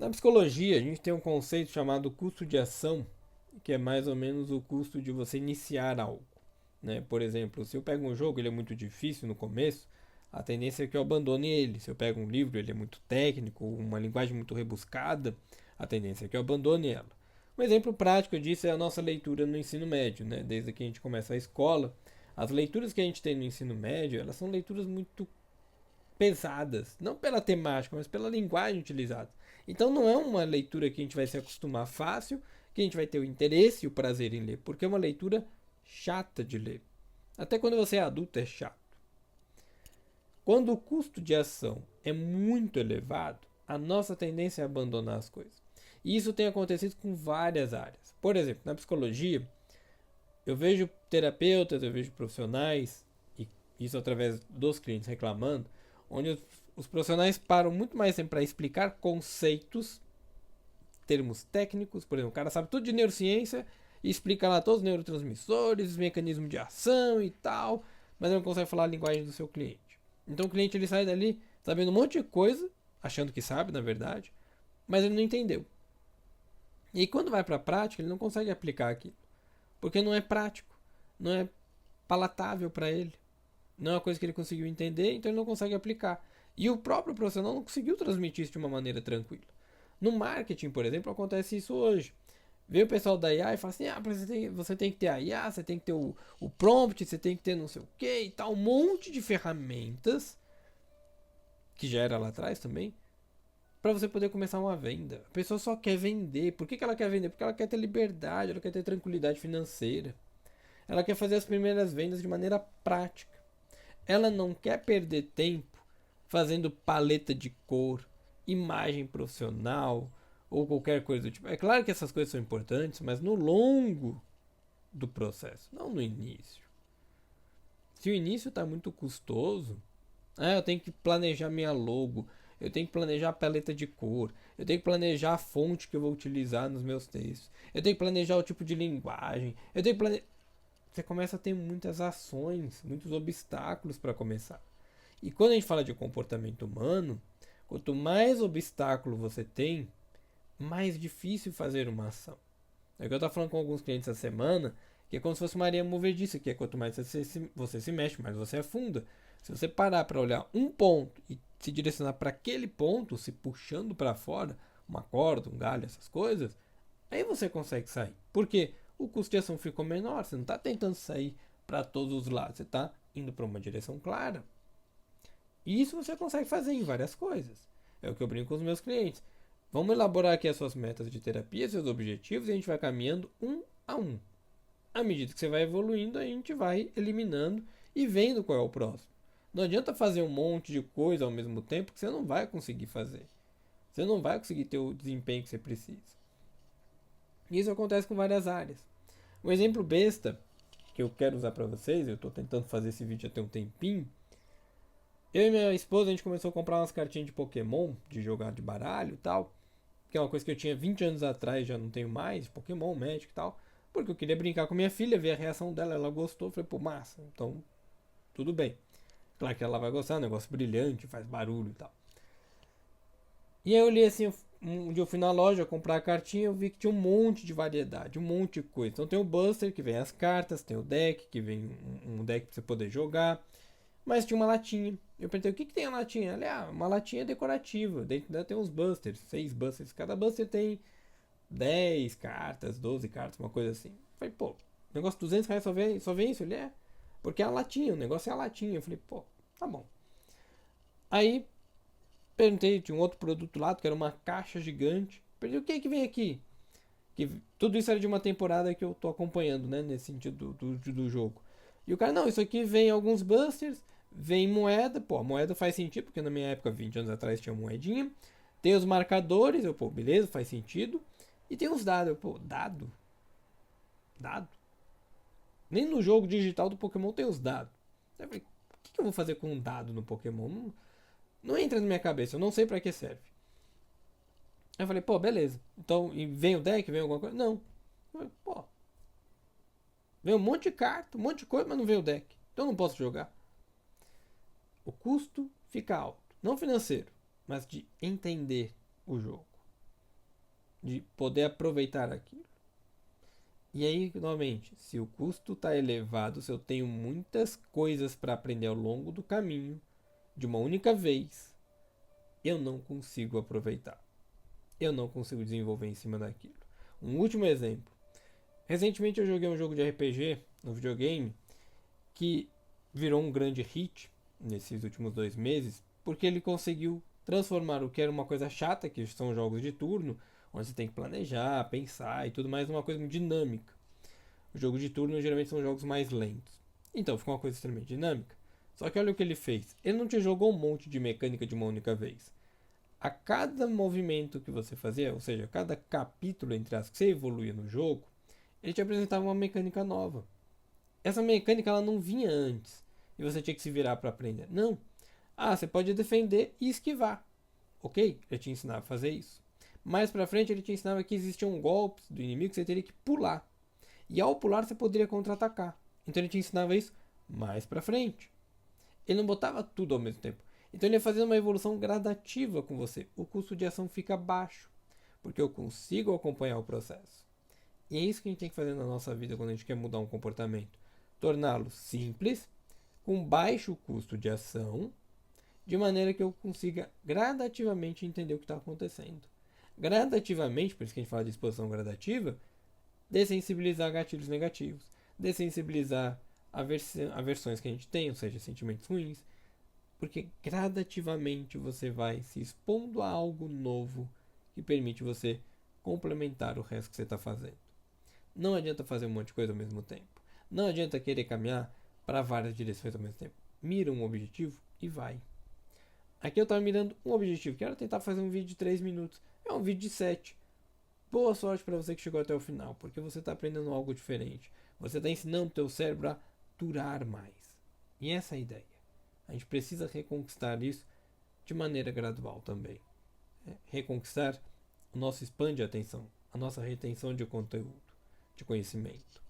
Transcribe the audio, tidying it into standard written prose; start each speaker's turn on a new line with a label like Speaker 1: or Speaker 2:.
Speaker 1: Na psicologia, a gente tem um conceito chamado custo de ação, que é mais ou menos o custo de você iniciar algo, né? Por exemplo, se eu pego um jogo, ele é muito difícil no começo, a tendência é que eu abandone ele. Se eu pego um livro, ele é muito técnico, uma linguagem muito rebuscada, a tendência é que eu abandone ela. Um exemplo prático disso é a nossa leitura no ensino médio, né? Desde que a gente começa a escola, as leituras que a gente tem no ensino médio, elas são leituras muito pesadas, não pela temática, mas pela linguagem utilizada. Então não é uma leitura que a gente vai se acostumar fácil, que a gente vai ter o interesse e o prazer em ler, porque é uma leitura chata de ler. Até quando você é adulto é chato. Quando o custo de ação é muito elevado, a nossa tendência é abandonar as coisas. E isso tem acontecido com várias áreas. Por exemplo, na psicologia, eu vejo terapeutas, eu vejo profissionais, e isso através dos clientes reclamando, onde os profissionais param muito mais tempo para explicar conceitos, termos técnicos. Por exemplo, o cara sabe tudo de neurociência e explica lá todos os neurotransmissores, os mecanismos de ação e tal, mas não consegue falar a linguagem do seu cliente. Então o cliente ele sai dali sabendo um monte de coisa, achando que sabe, na verdade, mas ele não entendeu. E quando vai para a prática, ele não consegue aplicar aquilo, porque não é prático, não é palatável para ele. Não é uma coisa que ele conseguiu entender, então ele não consegue aplicar. E o próprio profissional não conseguiu transmitir isso de uma maneira tranquila. No marketing, por exemplo, acontece isso hoje. Vem o pessoal da IA e fala assim: você tem que ter a IA, você tem que ter o prompt, você tem que ter não sei o que e tal, um monte de ferramentas, que já era lá atrás também, para você poder começar uma venda. A pessoa só quer vender. Por que ela quer vender? Porque ela quer ter liberdade, ela quer ter tranquilidade financeira. Ela quer fazer as primeiras vendas de maneira prática. Ela não quer perder tempo fazendo paleta de cor, imagem profissional ou qualquer coisa do tipo. É claro que essas coisas são importantes, mas no longo do processo, não no início. Se o início está muito custoso, eu tenho que planejar minha logo, eu tenho que planejar a paleta de cor, eu tenho que planejar a fonte que eu vou utilizar nos meus textos, eu tenho que planejar o tipo de linguagem, eu tenho que planejar. Você começa a ter muitas ações, muitos obstáculos para começar. E quando a gente fala de comportamento humano, quanto mais obstáculo você tem, mais difícil fazer uma ação. É o que eu estava falando com alguns clientes essa semana, que é como se fosse uma areia movediça, que é quanto mais você se mexe, mais você afunda. Se você parar para olhar um ponto e se direcionar para aquele ponto, se puxando para fora, uma corda, um galho, essas coisas, aí você consegue sair. Por quê? O custo de ação ficou menor, você não está tentando sair para todos os lados, você está indo para uma direção clara. E isso você consegue fazer em várias coisas. É o que eu brinco com os meus clientes. Vamos elaborar aqui as suas metas de terapia, seus objetivos, e a gente vai caminhando um a um. À medida que você vai evoluindo, a gente vai eliminando e vendo qual é o próximo. Não adianta fazer um monte de coisa ao mesmo tempo que você não vai conseguir fazer. Você não vai conseguir ter o desempenho que você precisa. E isso acontece com várias áreas. Um exemplo besta que eu quero usar para vocês, eu estou tentando fazer esse vídeo até um tempinho. Eu e minha esposa, a gente começou a comprar umas cartinhas de Pokémon, de jogar de baralho e tal. Que é uma coisa que eu tinha 20 anos atrás, já não tenho mais, Pokémon, Magic e tal. Porque eu queria brincar com minha filha, ver a reação dela, ela gostou. Falei, pô, massa, então tudo bem. Claro que ela vai gostar, é um negócio brilhante, faz barulho e tal. E aí eu olhei assim, um dia eu fui na loja comprar a cartinha, eu vi que tinha um monte de variedade, um monte de coisa. Então tem o Buster, que vem as cartas, tem o deck, que vem um deck pra você poder jogar. Mas tinha uma latinha. Eu perguntei, o que tem a latinha? Ela, uma latinha decorativa. Dentro dela tem uns busters, 6 busters. Cada buster tem 10 cartas, 12 cartas, uma coisa assim. Eu falei, pô, negócio de R$ 200 só vem isso? Ele é. Porque é a latinha, o negócio é a latinha. Eu falei, pô, tá bom. Aí, perguntei, tinha um outro produto lá, que era uma caixa gigante. Perguntei, o que é que vem aqui? Que tudo isso era de uma temporada que eu tô acompanhando, né? Nesse sentido do jogo. E o cara, não, isso aqui vem alguns busters, vem moeda, pô, a moeda faz sentido, porque na minha época, 20 anos atrás, tinha moedinha. Tem os marcadores, eu, pô, beleza, faz sentido. E tem os dados, eu, pô, dado? Dado? Nem no jogo digital do Pokémon tem os dados. Eu falei, o que eu vou fazer com um dado no Pokémon? Não entra na minha cabeça, eu não sei pra que serve. Aí eu falei, pô, beleza. Então, e vem o deck, vem alguma coisa? Não. Eu falei, pô, vem um monte de carta, um monte de coisa, mas não vem o deck. Então eu não posso jogar. O custo fica alto. Não financeiro, mas de entender o jogo. de poder aproveitar aquilo. E aí, novamente, se o custo está elevado, se eu tenho muitas coisas para aprender ao longo do caminho, de uma única vez, eu não consigo aproveitar. Eu não consigo desenvolver em cima daquilo. Um último exemplo. Recentemente eu joguei um jogo de RPG no videogame que virou um grande hit nesses últimos 2 meses, porque ele conseguiu transformar o que era uma coisa chata, que são jogos de turno, onde você tem que planejar, pensar e tudo mais, numa coisa muito dinâmica. O jogo de turno geralmente são jogos mais lentos. Então ficou uma coisa extremamente dinâmica. Só que olha o que ele fez. Ele não te jogou um monte de mecânica de uma única vez. A cada movimento que você fazia, ou seja, a cada capítulo entre as que você evoluía no jogo, ele te apresentava uma mecânica nova. Essa mecânica ela não vinha antes e você tinha que se virar para aprender. Não. Ah, você pode defender e esquivar. Ok? Ele te ensinava a fazer isso. Mais pra frente ele te ensinava que existiam golpes do inimigo que você teria que pular. E ao pular você poderia contra-atacar. Então ele te ensinava isso mais pra frente. Ele não botava tudo ao mesmo tempo. Então ele ia fazendo uma evolução gradativa com você. O custo de ação fica baixo, porque eu consigo acompanhar o processo. E é isso que a gente tem que fazer na nossa vida quando a gente quer mudar um comportamento. Torná-lo simples, com baixo custo de ação, de maneira que eu consiga gradativamente entender o que está acontecendo. Gradativamente, por isso que a gente fala de exposição gradativa, dessensibilizar gatilhos negativos, dessensibilizar aversões que a gente tem, ou seja, sentimentos ruins, porque gradativamente você vai se expondo a algo novo que permite você complementar o resto que você está fazendo. Não adianta fazer um monte de coisa ao mesmo tempo. Não adianta querer caminhar para várias direções ao mesmo tempo. Mira um objetivo e vai. Aqui eu estava mirando um objetivo, que era tentar fazer um vídeo de 3 minutos. É um vídeo de 7. Boa sorte para você que chegou até o final, porque você está aprendendo algo diferente. Você está ensinando o teu cérebro a durar mais. E essa é a ideia. A gente precisa reconquistar isso de maneira gradual também. Reconquistar o nosso span de atenção, a nossa retenção de conteúdo, de conhecimento.